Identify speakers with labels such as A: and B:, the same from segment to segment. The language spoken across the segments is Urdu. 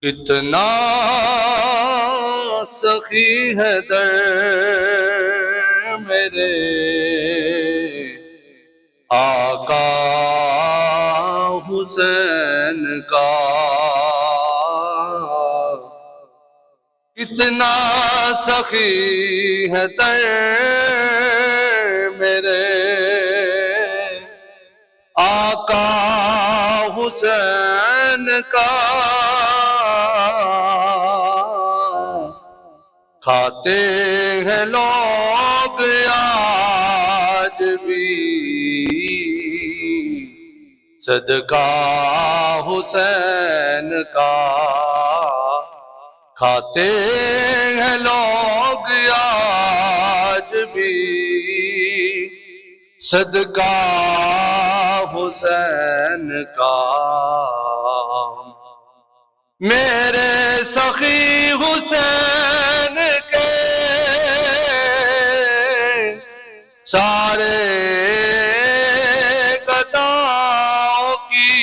A: کتنا سخی ہے در میرے آقا حسین کا، کتنا سخی ہے در میرے آقا حسین کا، کھاتے ہیں لوگ آج بھی صدقہ حسین کا، کھاتے ہیں لوگ آج بھی صدقہ حسین کا۔ میرے سخی حسین کے سارے گداؤں کی،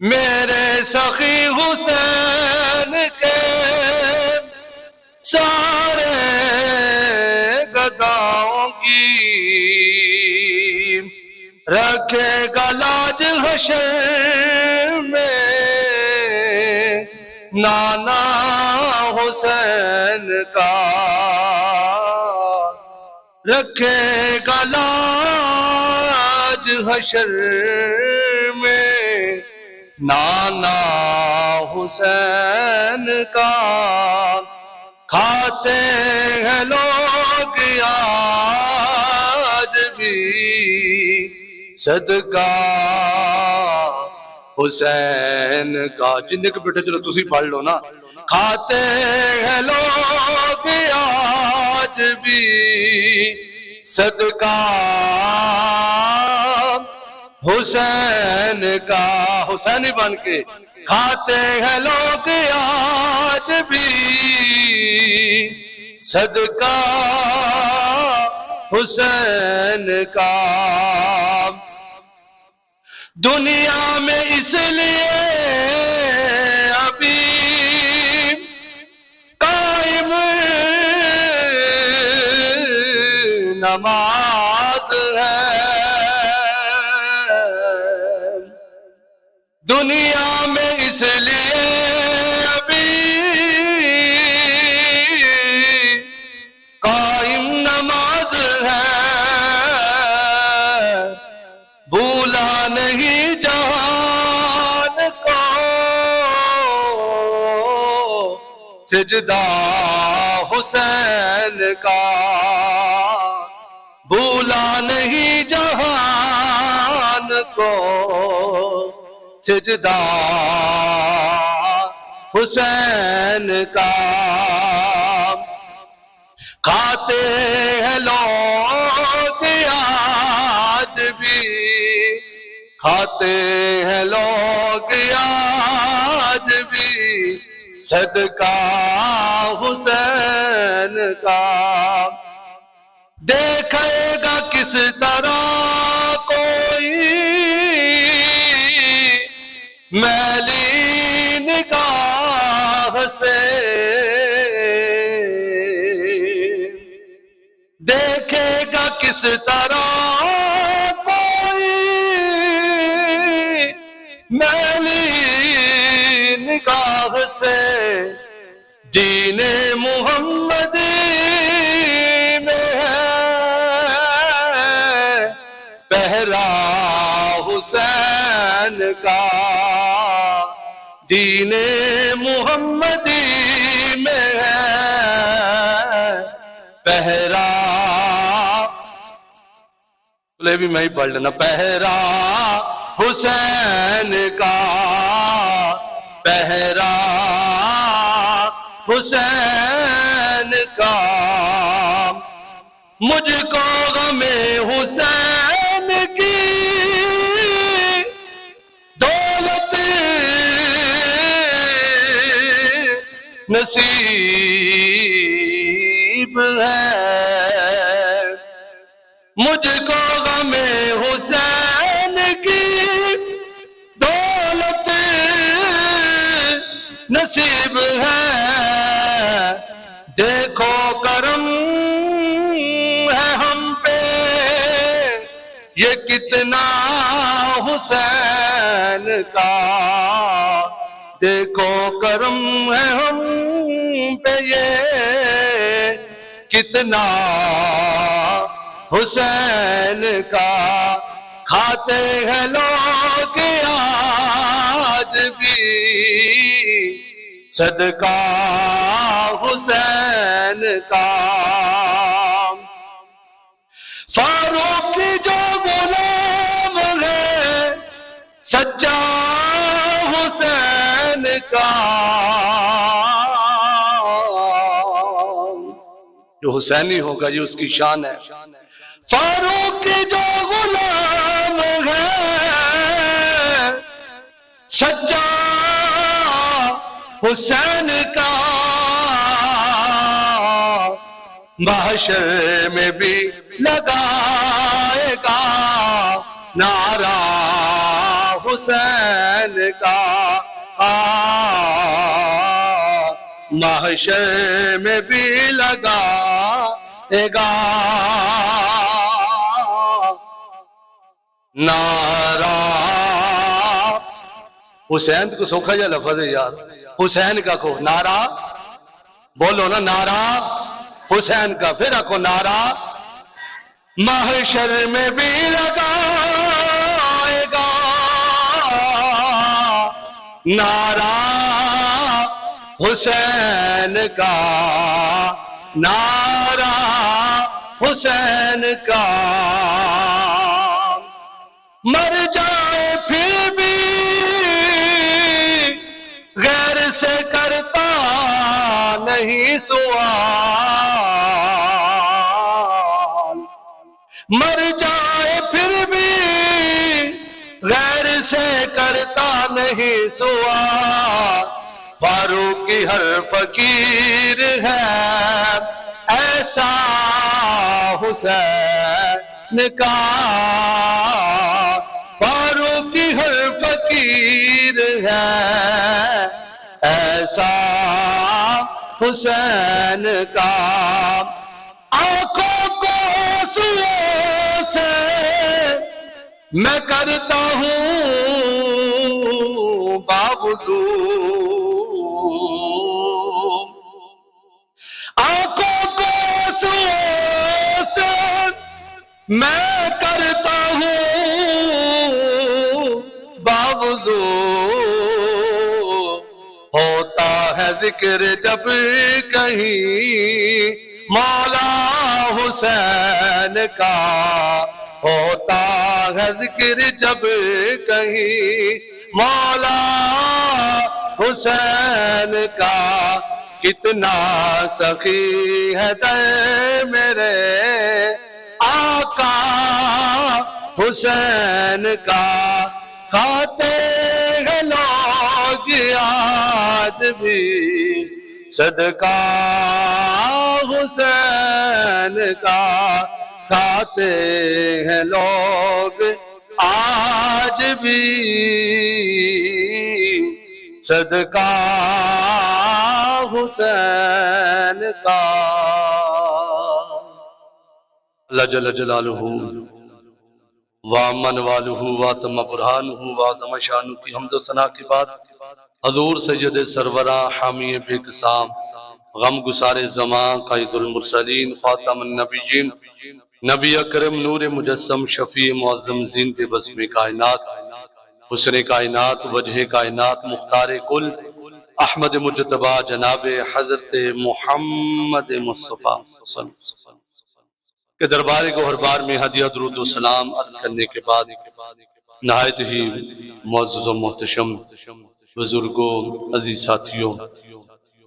A: میرے سخی حسین کے سارے گداؤں کی، رکھے گا لاج حشر میں نانا حسین کا، رکھے گا لاج حشر میں نانا حسین کا، کھاتے ہیں لوگ آج بھی صدقہ حسین کا۔ جنہیں کے بیٹھے چلو تسی پڑھ لو نا۔ کھاتے ہیں لوگ آج بھی صدقہ حسین کا، حسینی بن کے کھاتے ہیں لوگ آج بھی صدقہ حسین کا۔ دنیا میں اس لیے ابھی قائم نماز ہے، دنیا میں اس لیے ابھی قائم نماز ہے، بھولا نہیں جہان کو سجدہ حسین کا، بھولا نہیں جہان کو سجدہ حسین کا، کھاتے ہیں لوگ آج بھی، کھاتے ہیں لوگ آج بھی صدقہ حسین کا۔ دیکھے گا کس طرح کوئی میلی نگاہ سے، دیکھے گا کس طرح کوئی میلی نگاہ سے، دین محمدی میں ہے پہرا حسین کا، دین محمدی میں ہے پہرا، لے بھی میں ہی پڑھ لینا، پہرا حسین کا، پہرا حسین کا، مجھ کو غم حسین کی دولت نصیب ہے، مجھ کو غم حسین کی یہ کتنا حسین کا دیکھو کرم ہے ہم پہ، یہ کتنا حسین کا کھاتے ہیں لوگ آج بھی صدقہ حسین کا۔ فاروق کی جو غلام ہے سچا حسین کا، جو حسینی ہوگا یہ اس کی شان ہے۔ فاروق کی جو غلام ہے سچا حسین کا، محشر میں بھی لگائے گا نعرہ حسین کا، محشر میں بھی لگائے گا نعرہ۔ حسین کو سوکھا جا لفظ ہے یار، حسین کا کو نعرہ بولو نا، نعرہ حسین کا، پھر رکھو نعرہ محشر میں بھی لگائے گا نعرہ حسین کا، نعرہ حسین کا۔ مر جائے پھر بھی غیر سے کرتا نہیں سوال، مر جائے پھر بھی غیر سے کرتا نہیں سوال، فاروق کی ہر فقیر ہے ایسا حسین کا، فاروق کی ہر فقیر ہے ایسا حسین کا۔ آنکھوں کو آنسوؤں سے میں کرتا ہوں باوضو، آنکھوں کو آنسوؤں سے میں کرتا ہوں باوضو، ہوتا ہے ذکر جب کہیں مولا حسین کا، ہوتا ہے ذکر جب کہیں مولا حسین کا، کتنا سخی ہے در میرے آقا حسین کا، کھاتے ہیں لوگ آج بھی صدقہ حسین کا، کھاتے ہیں لوگ آج بھی صدقہ حسین کا۔ اللہ جل جلالہ وامن والہ واتم برہانہ وعظم شانہ کی حمد و ثنا کے بعد حضور سید سرورہ حامی بے قسام غم گسار زمان قائد المرسلین خاتم النبیین نبی اکرم نور مجسم شفیع معظم زینت بزم کائنات حسن کائنات وجہ کائنات مختار کل احمد مجتبی جناب حضرت محمد مصطفیٰ کے دربار گوہر بار میں ہدیہ درود و سلام عرض کرنے کے بعد نہایت ہی معزز و محتشم بزرگوں عزیز ساتھیوں،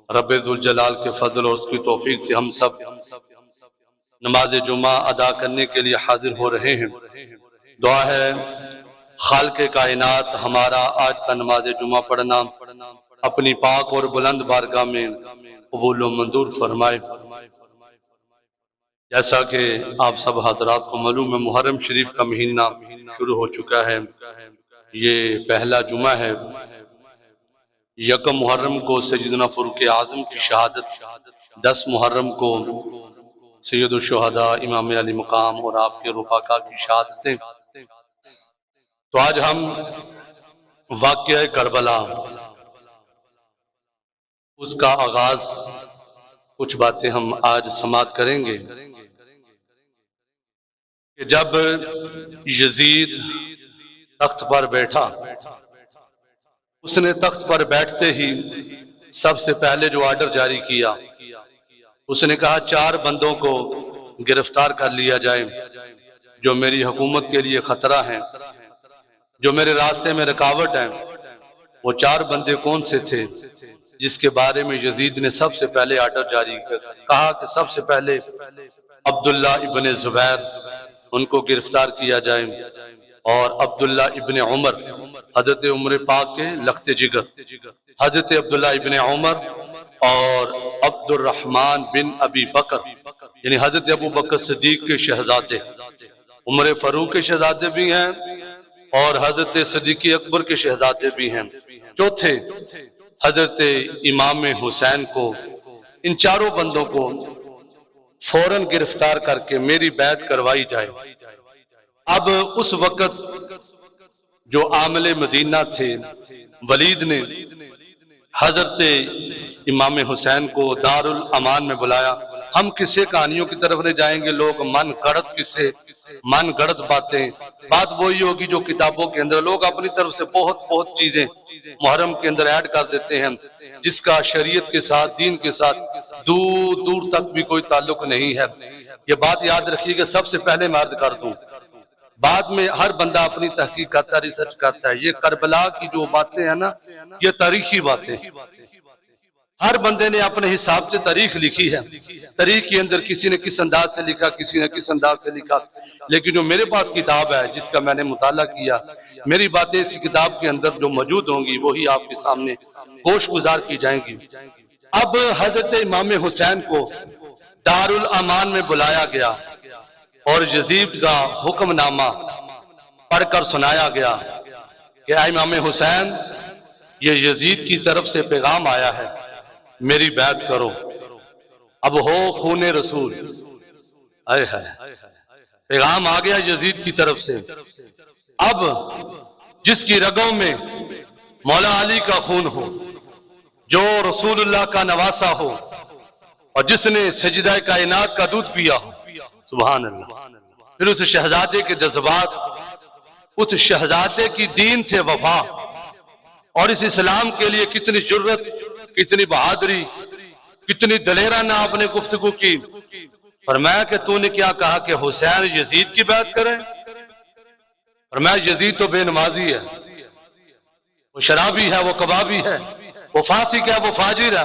A: رب ذوالجلال کے فضل اور اس کی توفیق سے ہم سب نماز جمعہ ادا کرنے کے لیے حاضر ہو رہے ہیں۔ دعا ہے خالق کائنات ہمارا آج کا نماز جمعہ پڑھنا اپنی پاک اور بلند بارگاہ میں قبول و منظور فرمائے۔ جیسا کہ آپ سب حضرات کو معلوم ہے محرم شریف کا مہینہ شروع ہو چکا ہے، یہ پہلا جمعہ ہے۔ یکم محرم کو سیدنا فاروق اعظم کی شہادت، 10 محرم کو سید الشہداء امام علی مقام اور آپ کے رفقا کی شہادتیں۔ تو آج ہم واقعہ کربلا اس کا آغاز کچھ باتیں ہم آج سماعت کریں گے کہ جب یزید تخت پر بیٹھا، اس نے تخت پر بیٹھتے ہی سب سے پہلے جو آرڈر جاری کیا، اس نے کہا 4 بندوں کو گرفتار کر لیا جائے جو میری حکومت کے لیے خطرہ ہیں، جو میرے راستے میں رکاوٹ ہیں۔ وہ 4 بندے کون سے تھے جس کے بارے میں یزید نے سب سے پہلے آرڈر جاری کہا کہ سب سے پہلے عبداللہ ابن زبیر ان کو گرفتار کیا جائے، اور عبداللہ ابن عمر، حضرت عمر پاک کے لخت جگر، حضرت عبداللہ ابن عمر اور عبد الرحمن بن ابی بکر، یعنی حضرت ابو بکر صدیق کے شہزادے، عمر فاروق کے شہزادے بھی ہیں اور حضرت صدیق اکبر کے شہزادے بھی ہیں۔ چوتھے حضرت امام حسین کو، ان 4 بندوں کو فوراً گرفتار کر کے میری بیعت کروائی جائے۔ اب اس وقت جو عامل مدینہ تھے، ولید نے حضرت امام حسین کو دار الامان میں بلایا۔ ہم قصے کہانیوں کی طرف نہیں جائیں گے، لوگ من گڑت قصے، من گڑت باتیں، بات وہی ہوگی جو کتابوں کے اندر لوگ اپنی طرف سے بہت چیزیں محرم کے اندر ایڈ کر دیتے ہیں، جس کا شریعت کے ساتھ، دین کے ساتھ دور دور تک بھی کوئی تعلق نہیں ہے۔ یہ بات یاد رکھیے کہ سب سے پہلے میں عرض کر دوں، بعد میں ہر بندہ اپنی تحقیق کرتا ہے، ریسرچ کرتا ہے۔ یہ کربلا کی جو باتیں ہیں نا، یہ تاریخی باتیں، ہر بندے نے اپنے حساب سے تاریخ لکھی ہے۔ تاریخ کے اندر کسی نے کس انداز سے لکھا، کسی نے کس انداز سے لکھا، لیکن جو میرے پاس کتاب ہے جس کا میں نے مطالعہ کیا، میری باتیں اس کتاب کے اندر جو موجود ہوں گی وہی آپ کے سامنے گوش گزار کی جائیں گی۔ اب حضرت امام حسین کو دار الامان میں بلایا گیا اور یزید کا حکم نامہ پڑھ کر سنایا گیا کہ اے امام حسین، یہ یزید کی طرف سے پیغام آیا ہے، میری بیعت کرو۔ اب ہو خون رسول، اے ہے پیغام آ گیا یزید کی طرف سے۔ اب جس کی رگوں میں مولا علی کا خون ہو، جو رسول اللہ کا نواسا ہو، اور جس نے سجدہ کائنات کا دودھ پیا ہو، سبحان اللہ، پھر اس شہزادے کے جذبات، اس شہزادے کی دین سے وفا اور اس اسلام کے لیے کتنی جرت، کتنی بہادری، کتنی دلیرانہ آپ نے گفتگو کی۔ فرمایا کہ تو نے کیا کہا کہ حسین یزید کی بیعت کرے؟ فرمایا یزید تو بے نمازی ہے، وہ شرابی ہے، وہ کبابی ہے، وہ فاسق ہے، وہ فاجر ہے،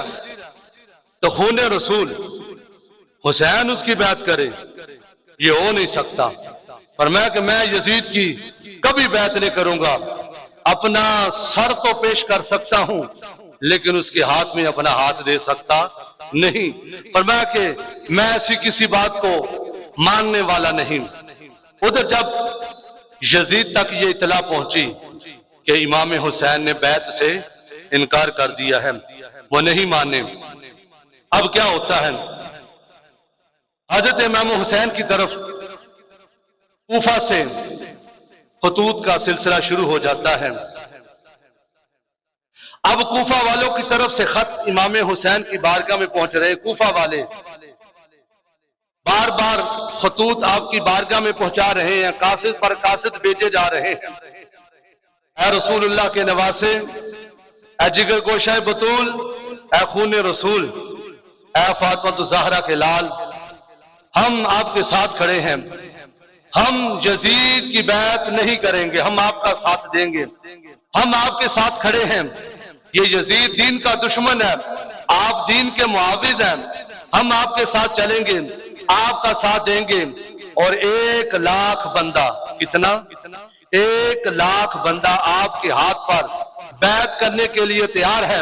A: تو خون رسول حسین اس کی بیعت کرے؟ یہ ہو نہیں سکتا۔ فرمایا کہ میں یزید کی کبھی بیعت نہیں کروں گا، اپنا سر تو پیش کر سکتا ہوں لیکن اس کے ہاتھ میں اپنا ہاتھ دے سکتا نہیں۔ فرمایا کہ میں ایسی کسی بات کو ماننے والا نہیں۔ ادھر جب یزید تک یہ اطلاع پہنچی کہ امام حسین نے بیعت سے انکار کر دیا ہے، وہ نہیں مانے، اب کیا ہوتا ہے؟ حضرت امام حسین کی طرف کوفہ سے خطوط کا سلسلہ شروع ہو جاتا ہے۔ اب کوفہ والوں کی طرف سے خط امام حسین کی بارگاہ میں پہنچ رہے، کوفہ والے بار بار خطوط آپ کی بارگاہ میں پہنچا رہے ہیں، قاصد پر قاصد بھیجے جا رہے ہیں۔ اے رسول اللہ کے نواسے، اے جگر گوشہ بطول، اے خون رسول، اے فاطمہ الزہرا کے لال، ہم آپ کے ساتھ کھڑے ہیں، ہم یزید کی بیعت نہیں کریں گے، ہم آپ کا ساتھ دیں گے، ہم آپ کے ساتھ کھڑے ہیں۔ یہ یزید دین کا دشمن ہے، آپ دین کے معاوض ہیں، ہم آپ کے ساتھ چلیں گے، آپ کا ساتھ دیں گے۔ اور 1,00,000 بندہ، کتنا؟ 1,00,000 بندہ آپ کے ہاتھ پر بیعت کرنے کے لیے تیار ہے،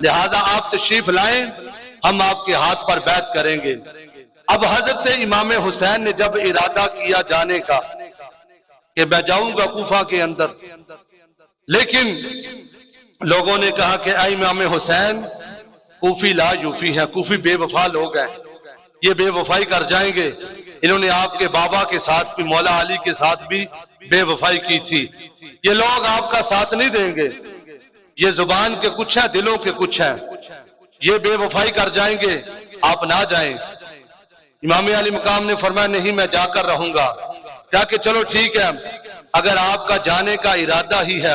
A: لہذا آپ تشریف لائیں، ہم آپ کے ہاتھ پر بیعت کریں گے۔ اب حضرت امام حسین نے جب ارادہ کیا جانے کا کہ میں جاؤں گا کوفہ کے اندر، لیکن لوگوں نے کہا کہ اے امام حسین، کوفی لا یوفی ہیں، کوفی بے وفا لوگ ہیں، یہ بے وفائی کر جائیں گے۔ انہوں نے آپ کے بابا کے ساتھ بھی، مولا علی کے ساتھ بھی بے وفائی کی تھی۔ یہ لوگ آپ کا ساتھ نہیں دیں گے، یہ زبان کے کچھ ہیں، دلوں کے کچھ ہیں، یہ بے وفائی کر جائیں گے، آپ نہ جائیں۔ امام علی مقام نے فرمایا نہیں میں جا کر رہوں گا۔ کیا کہ چلو ٹھیک ہے، اگر آپ کا جانے کا ارادہ ہی ہے،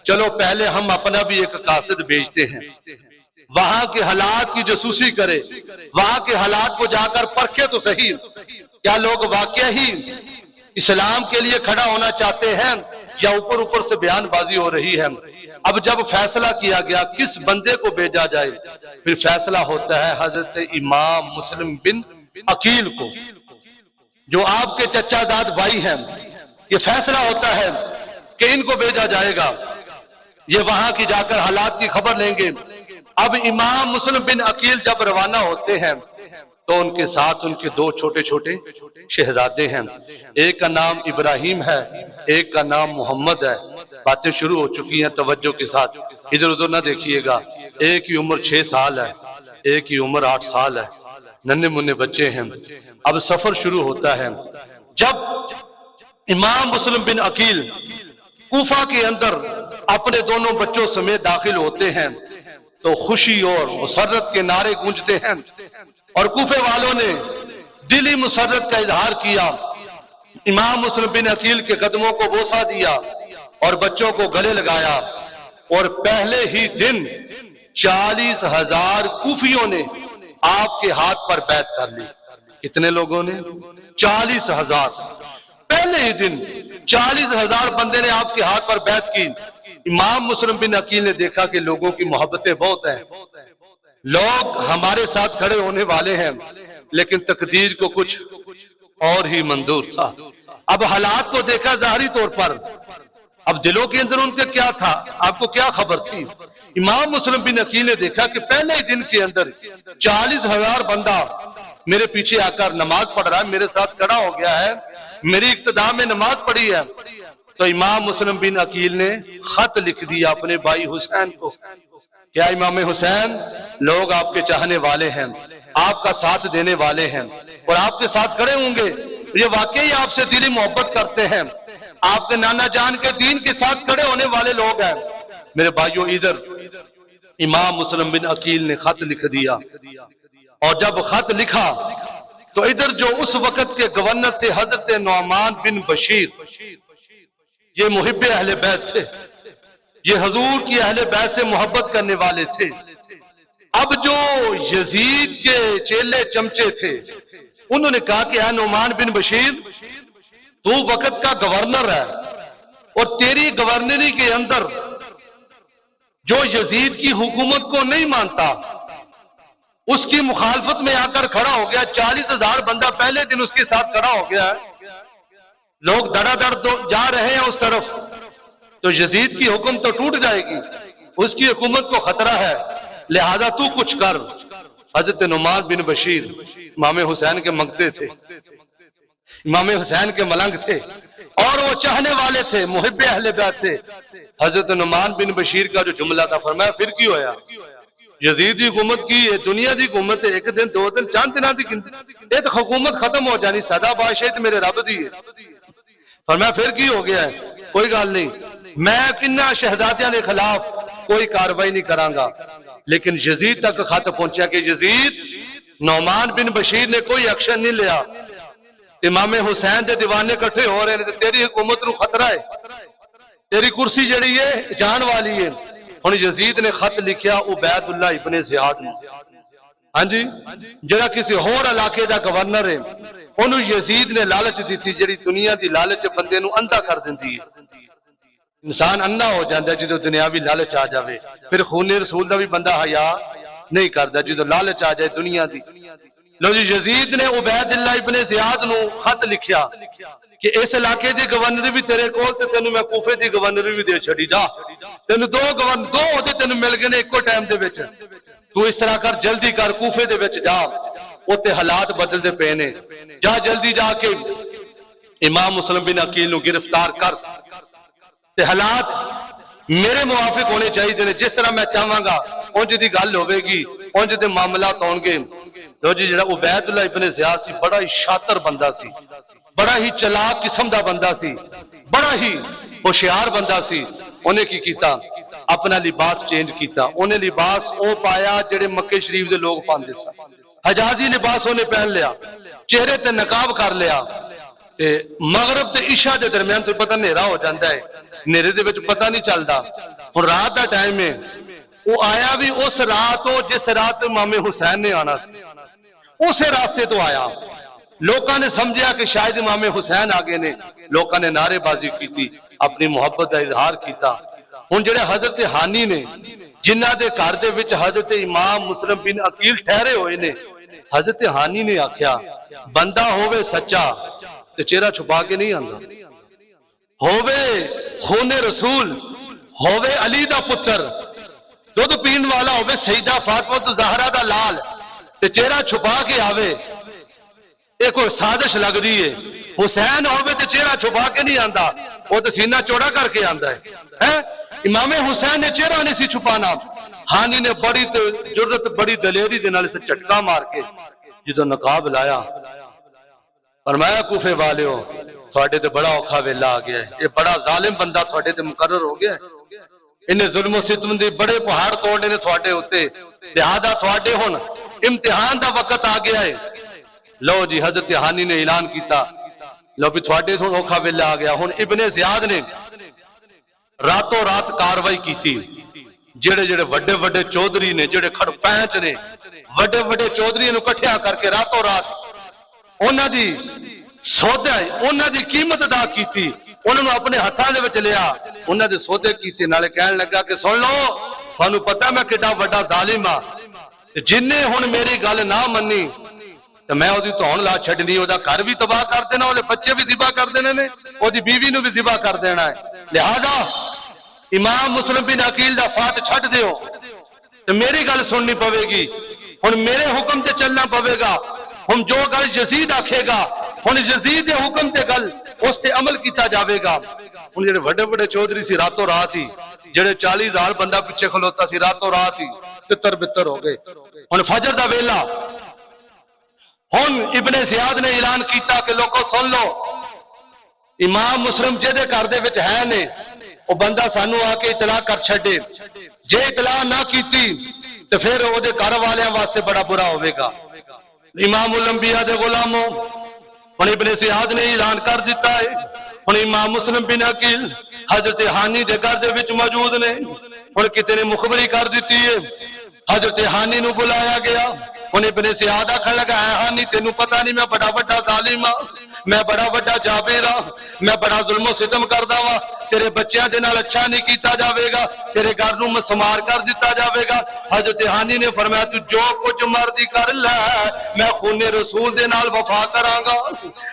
A: چلو پہلے ہم اپنا بھی ایک قاصد بھیجتے ہیں، وہاں کے حالات کی جاسوسی کرے، وہاں کے حالات کو جا کر پرکھے تو صحیح، کیا لوگ واقعہ ہی اسلام کے لیے کھڑا ہونا چاہتے ہیں یا اوپر اوپر سے بیان بازی ہو رہی ہے۔ اب جب فیصلہ کیا گیا کس بندے کو بھیجا جائے، پھر فیصلہ ہوتا ہے حضرت امام مسلم بن عقیل کو، جو آپ کے چچا زاد بھائی ہیں۔ یہ فیصلہ ہوتا ہے کہ ان کو بھیجا جائے گا، یہ وہاں کی جا کر حالات کی خبر لیں گے۔ اب امام مسلم بن عقیل جب روانہ ہوتے ہیں تو ان کے ساتھ ان کے دو چھوٹے چھوٹے شہزادے ہیں، ایک کا نام ابراہیم ہے، ایک کا نام محمد ہے۔ باتیں شروع ہو چکی ہیں، توجہ کے ساتھ ادھر ادھر نہ دیکھیے گا۔ ایک کی عمر 6 سال ہے، ایک کی عمر 8 سال ہے، ننھے منھے بچے ہیں۔ اب سفر شروع ہوتا ہے۔ جب امام مسلم بن عقیل کوفہ کے اندر اپنے دونوں بچوں سمیت داخل ہوتے ہیں تو خوشی اور مسرت کے نعرے گونجتے ہیں، اور کوفے والوں نے دلی مسرت کا اظہار کیا، امام مسلم بن عقیل کے قدموں کو بوسہ دیا اور بچوں کو گلے لگایا، اور پہلے ہی دن 40,000 کوفیوں نے آپ کے ہاتھ پر بیعت کر لی۔ کتنے لوگوں نے؟ 40,000۔ پہلے ہی دن 40,000 بندے نے آپ کے ہاتھ پر بیعت کی۔ امام مسلم بن عقیل نے دیکھا کہ لوگوں کی محبتیں بہت ہیں، لوگ ہمارے ساتھ کھڑے ہونے والے ہیں، لیکن تقدیر کو کچھ اور ہی منظور تھا۔ اب حالات کو دیکھا ظاہری طور پر، اب دلوں کے اندر ان کے کیا تھا، آپ کو کیا خبر تھی؟ امام مسلم بن عقیل نے دیکھا کہ پہلے ہی دن کے اندر 40,000 بندہ میرے پیچھے آ کر نماز پڑھ رہا ہے، میرے ساتھ کھڑا ہو گیا ہے، میری اقتداء میں نماز پڑھی ہے۔ تو امام مسلم بن عقیل نے خط لکھ دیا اپنے بھائی حسین کو، کیا امام حسین، لوگ آپ کے چاہنے والے ہیں، آپ کا ساتھ دینے والے ہیں اور آپ کے ساتھ کھڑے ہوں گے، یہ واقعی آپ سے دلی محبت کرتے ہیں، آپ کے نانا جان کے دین کے ساتھ کھڑے ہونے والے لوگ ہیں۔ میرے بھائیوں، ادھر امام مسلم بن عقیل نے خط لکھ دیا، اور جب خط لکھا تو ادھر جو اس وقت کے گورنر تھے حضرت نعمان بن بشیر، یہ محب اہل بیت تھے، یہ حضور کی اہل بیت سے محبت کرنے والے تھے۔ اب جو یزید کے چیلے چمچے تھے انہوں نے کہا کہ اے نعمان بن بشیر، تو وقت کا گورنر ہے اور تیری گورنری کے اندر جو یزید کی حکومت کو نہیں مانتا اس کی مخالفت میں آ کر کھڑا ہو گیا، 40,000 بندہ پہلے دن اس کے ساتھ کھڑا ہو گیا ہے، لوگ دڑا دڑ جا رہے ہیں اس طرف، تو یزید کی حکم تو ٹوٹ جائے گی، اس کی حکومت کو خطرہ ہے، لہذا تو کچھ کر۔ حضرت نعمان بن بشیر امام حسین کے منگتے تھے، امام حسین کے ملنگ تھے، اور وہ چاہنے والے تھے، محب اہل بیت تھے۔ حضرت نعمان بن بشیر کا جو جملہ تھا، فرمایا پھر کی ہویا، یزید دی حکومت کی، یہ دنیا دی حکومت ہے، ایک دن 2 دن 4 دن دی ایک حکومت ختم ہو جانی، سدا بادشاہت میرے رب دی ہے۔ فرمایا پھر کی ہو گیا ہے، کوئی گال نہیں، میں کنہ شہزادیاں کے خلاف کوئی کاروائی نہیں کراں گا۔ لیکن یزید تک خط پہنچا کہ یزید، نعمان بن بشیر نے کوئی ایکشن نہیں لیا، امام حسین دے دیوانے کٹھے ہو رہے ہیں، تیری حکومت نو خطرہ ہے، تیری کرسی جڑی ہے جان والی ہے۔ ہن یزید نے خط لکھیا عبید اللہ ابن زیاد نے، ہاں جی، جڑا کسی اور علاقے دا گورنر ہے، انہوں یزید نے لالچ دیتی، جڑی دنیا دی لالچ بندے نو اندھا کر دیندی ہے، انسان اندھا ہو جاندا ہے جدوں دنیاوی لالچ آ جاوے، پھر خون رسول دا بھی بندہ حیا نہیں کردا جدوں لالچ آ جائے دنیا دی۔ لو جی، یزید نے عبید اللہ ابن زیاد نو خط لکھیا کہ اس علاقے دی گورنر بھی تیرے کول تے تینوں میں کوفے دی گورنر بھی دے چھڑی، جا تینوں دو عہدے تینوں مل گئے نے ایکو ٹائم دے وچ، تو اس طرح کر، جلدی کر، کوفے دے وچ جا، اوتے حالات بدل دے پے نے، جا جلدی جا کے امام مسلم بن عقیل نو گرفتار کر، تے حالات میرے موافق ہونے چاہیے، جس طرح میں چاہواں گا اونج دی گل ہوے گی، اونج دے معاملات ہون گے۔ لو جی جڑا عبید اللہ ابن زیاد سی بڑا ہی شاطر بندہ سی، بڑا ہی چلاک قسم دا بندہ سی، بڑا ہی ہوشیار بندہ سی. انہیں کی کیتا اپنا لباس چینج کیتا. انہیں لباس او پایا جڑے مکے شریف دے لوگ پاندے سن. حجازی لباس انہیں پہن لیا، چہرے تے نقاب کر لیا. مغرب تے عشاء دے درمیان تو پتہ نیرا ہو جاندہ ہے، نیرے دے وچ پتہ نہیں چلدا. اور رات دا ٹائم ہے، وہ آیا بھی اس رات ہو جس رات امام حسین نے آنا سی، اسے راستے تو آیا. لوکاں نے سمجھا کہ شاید امام حسین آگے نے. لوکاں نے نعرے بازی کیتی، اپنی محبت کا اظہار کیتا. ہن جڑے حضرت ہانی نے جنہ دے گھر دے وچ حضرت امام مسلم بن عقیل ٹھہرے ہوئے نے، حضرت ہانی نے آکھیا بندہ ہووے سچا تے چہرہ چھپا کے نہیں آندا، ہووے خون رسول، ہووے علی دا پتر، دودھ پین والا ہووے سیدہ فاطمہ زہرا دا لال تے چہرہ چھپا کے آوے، یہ کوئی سازش لگ دی ہے. حسین ہووے تے چہرہ چھپا کے نہیں آندا، وہ تو سینہ چوڑا کر کے آندا ہے. امام حسین نے چہرہ نہیں سی چھپانا. ہانی نے بڑی جرت بڑی دلیری دے نال چٹکا مار کے جدو نقاب لایا فرمایا کوفے والیو تھوڑے تے بڑا اوکھا ویلا آ گیا ہے، یہ بڑا ظالم بندہ تھوڑے تے مقرر ہو گیا ہے، انہیں ظلم و ستم دی بڑے پہاڑ توڑنے نے تھوڑے ہوتے، لہذا تھوڑے ہن امتحان دا وقت آ گیا ہے. لو جی حضرت ہانی نے اعلان کیتا لو بھی تھوڑے تھوڑا اوکھا ویلا آ گیا. ہن ابن زیاد نے راتوں رات کاروائی کیتی. جڑے جڑے وڈے وڈے چودھری نے، جڑے کھڑ پینچ نے، وڈے وڈے چودھری نو کٹھیا کر کے راتوں رات انہاں دی سودا انہاں دی قیمت ادا کیتی. انہاں نو اپنے ہتھاں دے وچ لیا، انہاں دے سودے کیتے. نالے کہن لگا کہ سن لو تھانوں پتہ میں کڈا وڈا ظالم ہاں، جن نے ہن میری گل نہ منی تو میں وہ تون لا چھڈنی، وہ گھر بھی تباہ کر دینا، وہ بچے بھی ذبح کر دینے نے، وہ بیوی نو بھی ذبح کر دینا ہے. لہذا امام مسلم بن عقیل دا ساتھ چھڈ دیو تو میری گل سننی پوے گی. ہن میرے حکم تے چلنا پوے گا. ہم جو گل یزید آکھے گا ہن یزید دے حکم تے گل اس تے عمل کیتا جاوے گا. ہن جڑے بڑے بڑے چودھری سی راتوں رات ہی، جڑے 40,000 بندہ پیچھے کھلوتا سی راتوں رات ہی تتر بتر ہو گئے. ہن فجر دا ویلا، ہن ابن زیاد نے اعلان کیتا کہ لوگوں سن لو امام مسلم جے دے گھر دے وچ ہے نے، وہ بندہ سانو آ کے اطلاع کر چھڈے. جے اطلاع نہ کیتی تو پھر وہ دے گھر والیاں واسطے بڑا برا ہوئے گا. امام الانبیاء دے غلاموں ہن ابن زیاد نے اعلان کر دیتا ہے. ہن امام مسلم بن عقیل حضرت ہانی دے گھر دے وچ موجود نے. ہن کتے نے مخبری کر دیتی ہے، حضرت ہانی نو بلایا گیا. انہیں ابن زیاد آکھن لگا ہے ہانی تینوں پتہ نہیں میں بڑا بڑا ظالم ہاں، میں بڑا بڑا جابر ہاں، میں بڑا ظلم و ستم کردا وا، تیرے بچیاں دے نال اچھا نہیں کیتا جاوے گا، تیرے گھر نو مسمار کر دیتا جاوے گا. حضرت ہانی نے فرمایا تو جو کچھ مرضی کر لے، میں خون رسول دے نال وفا کراں گا،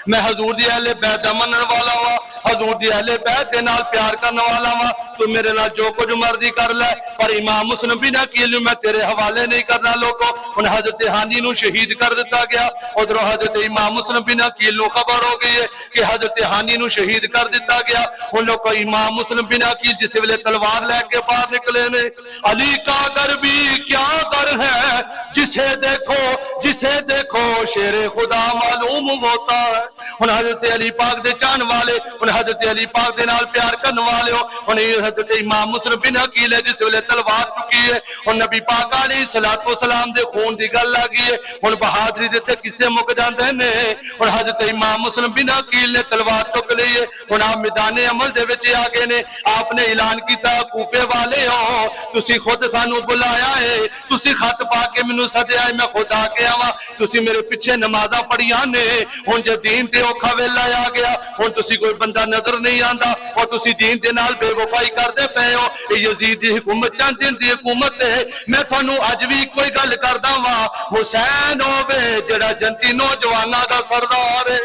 A: میں حضور دی اہل بیت دا منن والا وا، حضور دی اہل بیت دے نال پیار کرنے والا وا، تو میرے نال جو کچھ مرضی کر لے، پر امام مسلم بن عقیل میں تیرے حوالے نہیں کرنا. لوگوں ان حضرت ہانی نو شہید کر دیتا گیا. ادھر حضرت امام مسلم بن عقیل نو خبر ہو گئی ہے کہ حضرت ہانی نو شہید کر دیتا گیا. ان لوگ امام مسلم بن عقیل جس ویلے تلوار لے کے باہر نکلے نے، علی کا در بھی کیا در ہے جسے دیکھو شیر خدا معلوم ہوتا ہے. ان حضرت علی پاک دے چان والے، ان حضرت علی پاک دے نال پیار کرنے والے ہو، ان حضرت امام مسلم بن عقیل ہے جس ویلے تلوار چکی ہے، اور نبی پاک علیہ الصلوۃ والسلام دے خون دی گل آ گئی ہے. ہن بہادری دے تے کسے مک جاندے نے. ہن حضرت امام مسلم بن عقیل نے تلوار چک لئی ہے. ہن آپ میدان عمل دے وچ آ گئے نے. آپ نے اعلان کیتا کوفے والے ہو تسی خود سانو بلایا ہے، تسی خط پا کے مینوں سدیا ہے، میں خود آ کے آواں، تسی میرے پیچھے نمازاں پڑھیاں نے. ہن جے دین تے اوکھا ویلا آ گیا، ہن تسی کوئی بندہ نظر نہیں آندا اور تسی دین دے نال بے وفائی کردے پئے ہو. یزید دی حکومت چند دن دی حکومت ہے. میں تھانوں اج بھی کوئی گل کردا وا، حسین ہووے جڑا جنتی نوجواناں دا سردار ہے،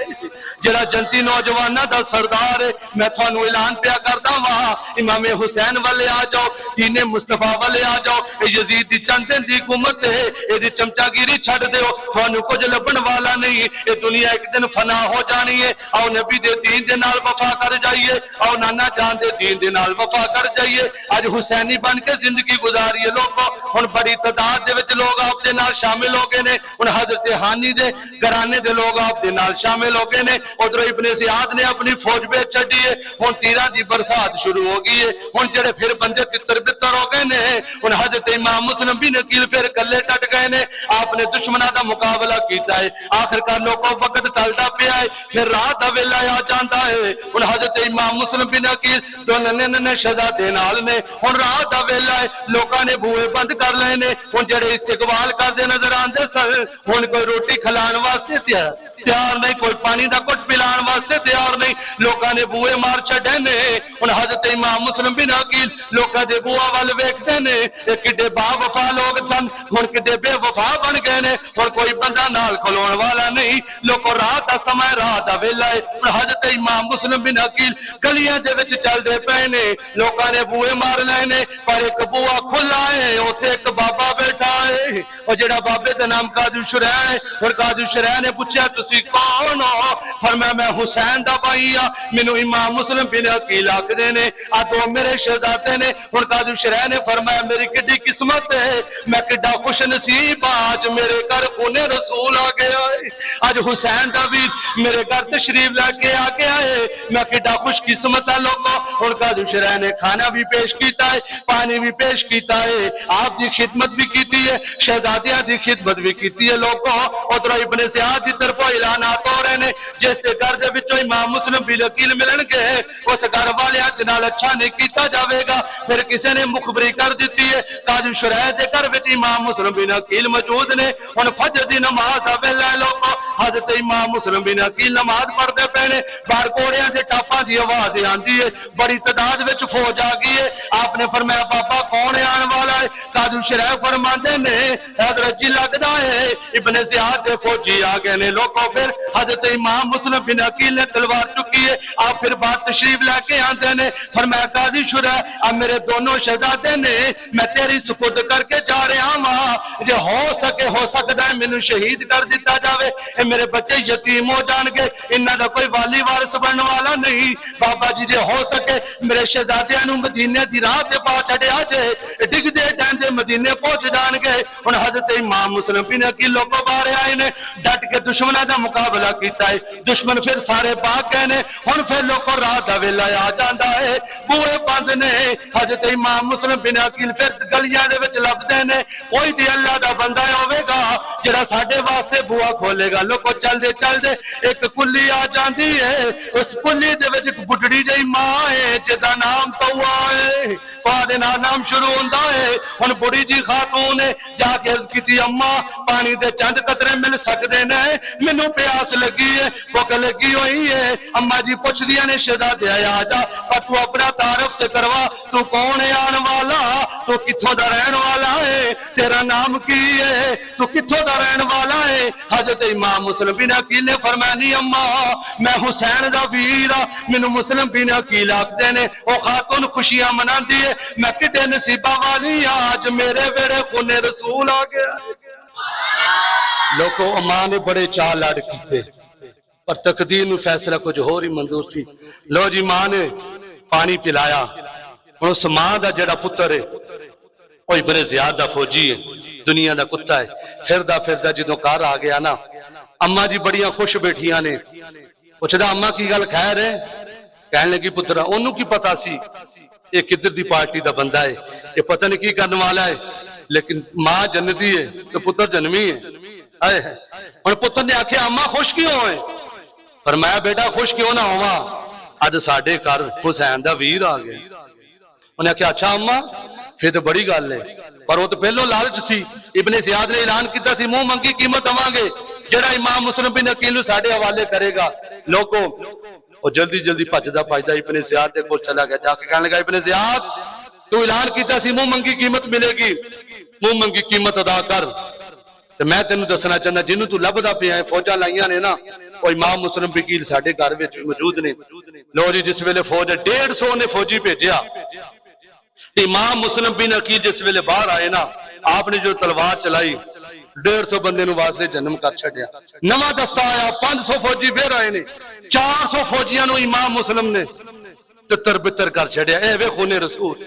A: جڑا جنتی نوجواناں دا سردار ہے، میں تھانوں اعلان پیا کردا وا امام حسین والے آ جاؤ، دین مصطفیٰ والے آ جاؤ. یزید دی چند دن دی حکومت ہے، اے دی چمچا گیری چھڈ دیو، تھانوں کچھ لبن والا نہیں. اے دنیا ایک دن فنا ہو جانی ہے. آؤ نبی دے دین دے نال وفا کر جائیے، آؤ نانا جان دے دین دے نال وفا کر جائیے. اج حسینی بن کے زندگی گزاریے. لوگوں ہن بڑی تعداد دے وچ لوگ آپ دے نال شامل ہو گئے نے ہن حضرت ہانی دے گھرانے دے لوگ آپ دے نال شامل ہو گئے نے ادھر ابن زیاد نے اپنی فوج بھیج چھڈی ہے ہن تیراں دی برسات شروع ہو گئی ہے ہن جڑے پھر بندے تتر بتر ہو گئے نے ہن حضرت امام مسلم بن عقیل پھر کلے ٹٹ گئے نے آپ نے دشمناں دا مقابلہ کیتا ہے آخرکار لوگوں وقت ٹلدا پیا ہے پھر رات دا ویلا آ جاندا ہے ہن حضرت امام مسلم بن عقیل تو ننے شہزادے نال نے ہن رات دا ویلا ہے لوکاں نے بوئے بند کر لے نے ہن جڑے استقبال کردے نظر آندے سن ہن کوئی روٹی کھلان واسطے تیار نہیں کوئی پانی دا کچھ پلان واسطے تیار نہیں لوکاں نے بوئے مار چھڈے نے ہن حضرت امام مسلم بن عقیل لوکاں دے بوئے ول ویکھدے نے اے کڈے با وفا لوگ سن ہن کڈے بے وفا بن گئے نے ہن کوئی بندہ نال کھلون والا نہیں لوکو رات دا سمے رات دا ویلا ہے ہن حضرت امام مسلم بن عقیل گلیاں دے وچ چلدے پئے نے لوکاں نے بوئے مار لے نے پر ایک بوا کھلا ہے اوتھے ایک بابا بیٹھا ہے او جڑا بابے دا نام قاضی شرح ہے اور قاضی شرح نے پوچھا تسی کون ہو فرمایا میں حسین دا بھائی ہاں مینوں امام مسلم بن عقیل آکھدے نے آ تو میرے شہزادے نے ہن قاضی شرح نے فرمایا میری کڈی قسمت ہے میں کڈا خوش نصیب آج میرے گھر خون رسول آ گیا ہے آج حسین دا بھی میرے گھر تشریف لے کے آ گیا ہے میں کڈا خوش قسمت ہاں لوگوں ہن قاضی شرح نے کھانا بھی پیش کیتا ہے پانی بھی پیش کیتا ہے آپ دی خدمت بھی کیتی ہے شہزادیاں دی خدمت بھی کیتی ہے لوگوں ادھر ابن زیاد دی طرف اعلانات ہو رہے نے جس دے گھر دے وچوں امام مسلم بن عقیل ملن گے اس گھر والیاں دے نال اچھا نہیں کیتا جاوے گا پھر کسی نے مخبری کر دیتی ہے قاضی شرح دے گھر وچ امام مسلم بن عقیل موجود نے ہن فجر دی نماز دا ویلا ہے لوگوں حضرت امام مسلم بن عقیل نماز پڑھدے پے نے باہر گھوڑیاں دے ٹاپاں دی آواز آندی ہے بڑی تعداد وچ فوج آ گئی ہے آپ نے فرمایا بابا کون آن والا ہے قاضی شرح فرماندے نے حضرت جی لگدا ہے ابن زیاد دے فوجی آ گئے نے لوگوں پھر حضرت امام مسلم بن عقیل نے تلوار چکی ہے آپ پھر بات تشریف لے کے آندے نے فرمایا قاضی شرح اب میرے دونوں شہزادے نے میں تیری سپرد کر کے جا رہا ہاں جے ہو سکدا ہے مینوں شہید کر دتا جاوے اے میرے بچے یتیم ہو جان گے انہاں دا کوئی والی وارث بننے والا نہیں بابا جی جے ہو سکے میرے شہزادیاں نوں مدینے دی راہ تے پا چھڈیا جے ڈگ دے جاندے مدینے پہنچ جان گے ہن حضرت امام مسلم بن عقیل لوگوں باہر آئے نے ڈٹ کے دشمناں دا مقابلہ کیتا ہے دشمن پھر سارے بھاگ گئے نے ہن پھر لوگوں رات دا ویلا آ جاندا ہے بوئے بند نے حضرت امام مسلم بن عقیل پھر گلیاں دے وچ لبدے نے کوئی تے اللہ دا بندہ ہوے گا جڑا ساڈے واسطے بوا کھولے گا لوگوں چلدے چلدے ایک کلی آ جاندی ہے اس کلی دے وچ ایک بڈڑی جئی ماں ہے جدا نام توا ہے پادے نام شروع ہوندا ہے ہن بڑی جی خاتون نے جا کے عرض کیتی اماں پانی دے چند قطرے مل سکدے نے مینوں پیاس لگی ہے بھوک لگی ہوئی ہے اماں جی پوچھدیاں نے شہزادے آ جا پر تو اپنا تعارف تے کروا تو کون ہے آن والا تو کتھوں دا رہن والا ہے تیرا نام کی ہے تو کتھوں دا رہن والا ہے حضرت امام مسلم بن عقیل نے فرمایا نہیں اماں میں حسین دا ویر ہاں مینوں مسلم بن عقیل آکھدے نے او خاتون خوشیاں مناندی ہے میں کڈے نصیبہ والی آج میرے ویڑے خون رسول آ گیا لوگوں اماں نے بڑے چاہ لاڑ کیتے پر تقدیر نو فیصلہ کچھ ہور ہی منظور سی لو جی ماں نے پانی پلایا ہن اس ماں دا جڑا پتر ہے او ابن زیاد دا فوجی ہے دنیا دا کتا ہے پھردا جدوں گھر آ گیا نا اماں جی بڑیاں خوش بیٹھیاں نے پوچھدا اماں کی گل خیر ہے کہنے لگی پترا اونوں کی پتا سی یہ کدھر دی پارٹی دا بندہ ہے یہ پتہ نہیں کی کرنے والا ہے لیکن ماں جنتی ہے تو پتر جنمی ہے آئے ہے اور پتر نے آکھیا اماں خوش کیوں ہوئے فرمایا بیٹا خوش کیوں نہ ہوا اج ساڈے گھر حسین دا ویر آ گیا انہیں کہا اچھا اماں پھر تو بڑی گل ہے پر وہ تو پہلو لالچ سی ابن زیاد نے اعلان کیتا سی منہ منگی قیمت دواں گے جڑا امام مسلم بن عقیل نوں ساڈے حوالے کرے گا لوگوں اور جلدی بھجدا ابن زیاد دے کول چلا گیا جا کے کہنے لگا ابن زیاد تو اعلان کیتا سی منہ منگی قیمت ملے گی منہ منگی قیمت ادا کر تے میں تینوں دسنا چاہنا جنوں تو لبدا پیا ہے فوجاں لائیاں نے نا او امام مسلم بن عقیل ساڈے گھر وچ موجود نے لو جی جس ویلے فوج 150 نے فوجی بھیجیا امام مسلم بن عقیل جس ویلے باہر آئے نا آپ نے جو تلوار چلائی 150 بندے نو واسطے جنم کر چھڈیا نواں دستہ آیا 500 فوجی پھر آئے نے 400 فوجیاں نو امام مسلم نے تتر بتر کر چھڈیا اے وے خون رسول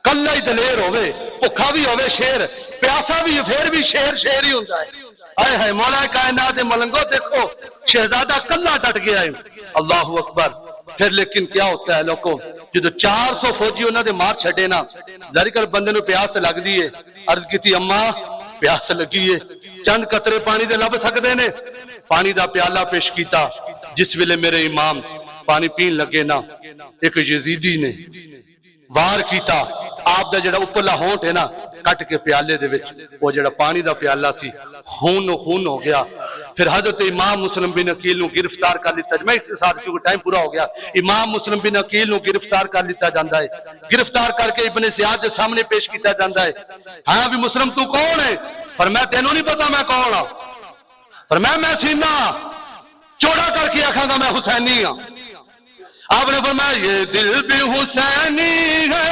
A: کلا ہی دلیر ہوئے، بھکھا بھی ہوئے شیر، پیاسا بھی پھر بھی شیر شیر ہی ہوتا ہے۔ آئے ہائے مولا کائنات ملنگو دیکھو شہزادہ کلا ڈٹ گیا ہے، اللہ اکبر۔ پھر لیکن کیا ہوتا ہے لوگوں، جو 400 فوجی انہوں نے مار چھڑے نا، ظاہر کر بندے نو پیاس لگ دی ہے، عرض کی تھی اماں پیاس لگی ہے، چند قطرے پانی دے لب سکتے نے، پانی دا پیالہ پیش کیتا۔ جس ویلے میرے امام پانی پین لگے نا، ایک یزیدی نے وار کیتا، آپ دا جڑا اوپرلا ہونٹ ہے نا کٹ کے پیالے دے وچ، وہ جڑا پانی دا پیالہ سی خون ہو گیا۔ پھر حضرت امام مسلم بن عقیل نو گرفتار کر لیتا، میں اس کے ساتھ کیونکہ ٹائم پورا ہو گیا، امام مسلم بن عقیل نو گرفتار کر لیتا جاندہ ہے، گرفتار کر کے ابن زیاد کے سامنے پیش کیتا جاندہ ہے۔ ہاں بھی مسلم تو کون ہے؟ فرمایا تینوں نہیں پتا میں کون ہوں؟ فرمایا میں سینہ چوڑا کر کے آکھاں گا میں حسینی ہوں۔ آپ نے فرمایا یہ دل بھی حسینی ہے،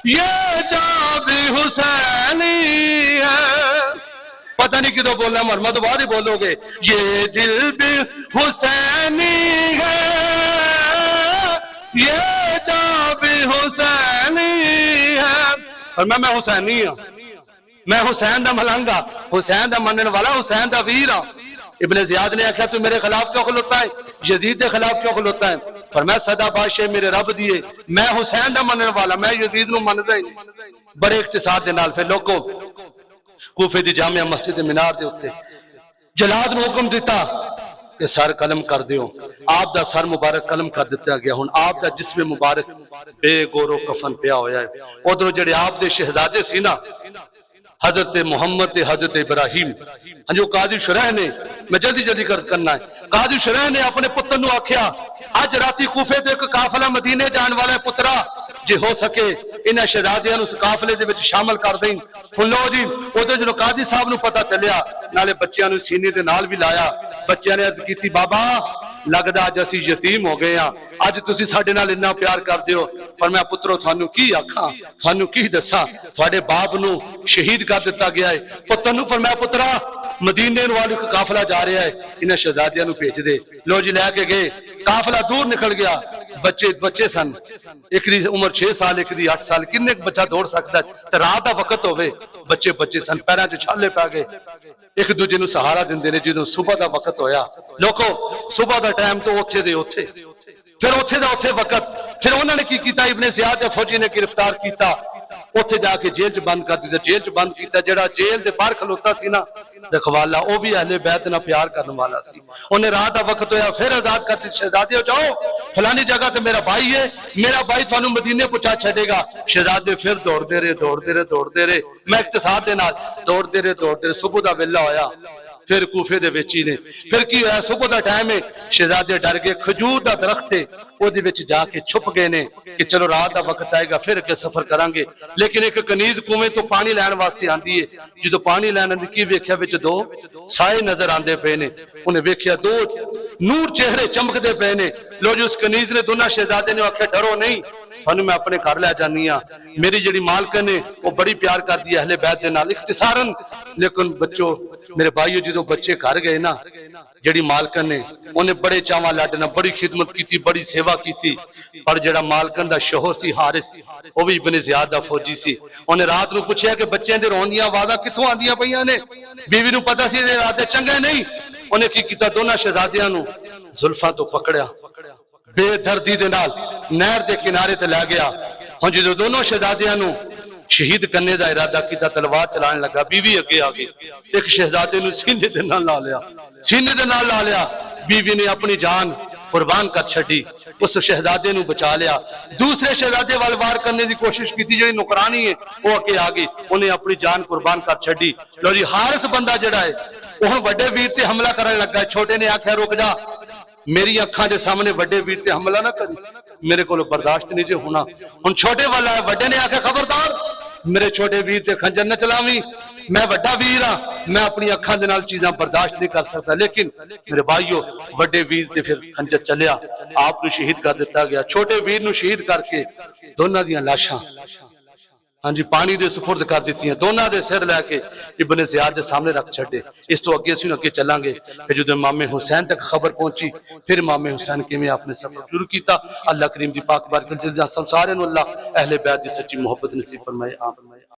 A: یہ جان بھی حسینی ہے۔ پتہ نہیں کدھو بولنا مرمت تو بعد ہی بولو گے، یہ دل بھی حسینی ہے، یہ جان بھی حسینی ہے۔ اور میں حسینی ہوں، میں حسین دا ملنگا، حسین دا منن والا، حسین دا ویر ہوں۔ ابن زیاد نے آخیا تو میرے خلاف کیوں کھلوتا ہے، یزید کے خلاف کیوں کھلوتا ہے؟ فرمایا صدا بادشاہ میرے رب دیے، میں حسین دا منن والا، میں یزید نو مندا ہی نہیں۔ بڑے اقتصاد دے نال پھر لوگوں کوفے دی جامعہ مسجد مینار دے اوتے جلاد نو حکم دیتا کہ سر قلم کر دیو، آپ دا سر مبارک قلم کر دیتا گیا۔ ہن آپ دا جسم مبارک بے گورو کفن پیا ہویا ہے۔ ادھر جڑے آپ دے شہزادے سی نا حضرت محمد حضرت ابراہیم، جو قاضی شرح نے، میں جلدی کرنا ہے، قاضی شرح نے اپنے پتر نو آکھیا آج راتی کوفے تے ایک قافلہ مدینے جان والا ہے، پترا جے ہو سکے انہاں شہزادیاں نو اس قافلے دے وچ شامل کر دیں۔ ہن لو جی اودے جو قاضی صاحب نو پتہ چلیا، نالے بچیاں نو سینے دے نال بھی لایا۔ بچیاں نے عرض کیتی بابا لگدا اج اسی یتیم ہو گئے ہاں، اج تسی ساڈے نال اتنا پیار کر دیو۔ فرمایا پترو تھانو کی آکھاں، تھانو کی دساں، تھوڑے باپ نو شہید کر دیتا گیا ہے۔ پتر نو فرمایا پترا مدینے والے کا قافلہ جا رہا ہے، انہیں شہزادیاں نو بھیج دے۔ لو جی لے کے گئے، قافلہ دور نکل گیا، بچے سن، ایک دی عمر 6 سال ایک دی 8 سال، کنے بچہ دوڑ سکتا ہے؟ رات دا وقت ہوئے، بچے سن، پیراں چ چھالے پا گئے، ایک دوجے نو سہارا دیندے نے۔ جدوں صبح دا وقت ہویا لوکو صبح دا ٹائم تو اوتھے دے اوتھے، پھر اوتھے دا اوتھے وقت، پھر انہوں نے کی کیتا، ابن زیاد دے فوجی نے گرفتار کیتا، اوتھے جا کے جیل چ بند کر دیتا، جیل چ بند کیتا۔ جڑا جیل دے باہر کھلوتا سی نا رکھوالا، او بھی اہل بیت نہ پیار کرنے والا سی، انہیں رات دا وقت ہویا پھر آزاد کرتے، شہزادے ہو جاؤ فلانی جگہ تے میرا بھائی ہے، میرا بھائی تھانوں مدینے پہنچا چھڑے گا۔ شہزادے پھر دوڑتے رہے، میں اقتصاد دے نال دوڑتے رہے، صبح دا ویلا ہویا، پھر کوفے دے وچ ہی نے پھر کی ہویا، صبح دا ٹائم ہے، شہزادے ڈر گئے، کھجور دا درخت ہے او دے وچ جا کے چھپ گئے نے کہ چلو رات دا وقت آئے گا پھر کے سفر کران گے۔ لیکن ایک کنیز کنویں تو پانی لین واسطے آندی ہے، جدوں پانی لین آندی کی ویکھیا وچ دو سائے نظر آندے پے نے، انہیں ویکھیا دو نور چہرے چمکدے پے نے۔ لو جو اس کنیز نے دونوں شہزادے نے آکھیا ڈرو نہیں، تھانوں میں اپنے گھر لے جانی ہاں، میری جڑی مالکن نے وہ بڑی پیار کر دی اہل بیت دے نال اختصاراً۔ لیکن بچوں میرے بھائیو جدوں بچے گھر گئے نا، جڑی مالکن نے انہیں بڑے چاواں لاڈنا، بڑی خدمت کیتی، بڑی سیوا کیتی، اور جڑا مالکن دا شوہر سی حارث وہ بھی ابن زیاد دا فوجی سی، انہیں رات نو پوچھیا کہ بچیاں دے رون دیاں آوازاں کتھوں آندیاں پیاں نے؟ بیوی نو پتہ سی رات چنگے نہیں، انہیں کی کیتا دونوں شہزادیاں نو زلفاں تو پکڑیا، بے دردی دے نال نہر دے کنارے تے لے گیا۔ ہن جدوں دونوں شہزادیاں نو شہید کرنے دا ارادہ کیتا، تلوار چلان لگا، بیوی اگے آ گئی، ایک شہزادے نو سینے دے نال لا لیا، بیوی نے اپنی جان قربان کر چھڈی، اس شہزادے نو بچا لیا۔ دوسرے شہزادے وال وار کرنے دی کوشش کیتی، جو نوکرانی ہے وہ اگے آ گئی، انہیں اپنی جان قربان کر چھڈی۔ لو جی حارث بندہ جڑا ہے وہ بڑے ویر تے حملہ کرنے لگا ہے، چھوٹے نے آکھیا رک جا، میری اکھاں دے سامنے بڑے ویر تے حملہ نہ کری، میرے کو برداشت نہیں جو ہونا۔ ہن چھوٹے والا ہے، بڑے نے آکھیا خبردار میرے چھوٹے ویر تے خنجر نہ چلاویں، میں بڑا ویر ہاں، میں اپنی اکھاں دے نال چیزاں برداشت نہیں کر سکتا۔ لیکن میرے بھائیو بڑے ویر تے پھر خنجر چلیا، آپ نو شہید کر دیتا گیا۔ چھوٹے ویر نو شہید کر کے دونوں دیاں لاشاں ہاں جی پانی دے سپرد کر دیتی ہیں دونوں دے سر لے کے ابن زیاد دے سامنے رکھ چھڑے اس تو اگے اسی اگے چلیں گے پھر جب امام حسین تک خبر پہنچی پھر امام حسین کے میں اپنے سفر شروع کیتا اللہ کریم دی پاک بارک جلدہ سارے اللہ اہل بیت دی سچی محبت نصیب فرمائے آمین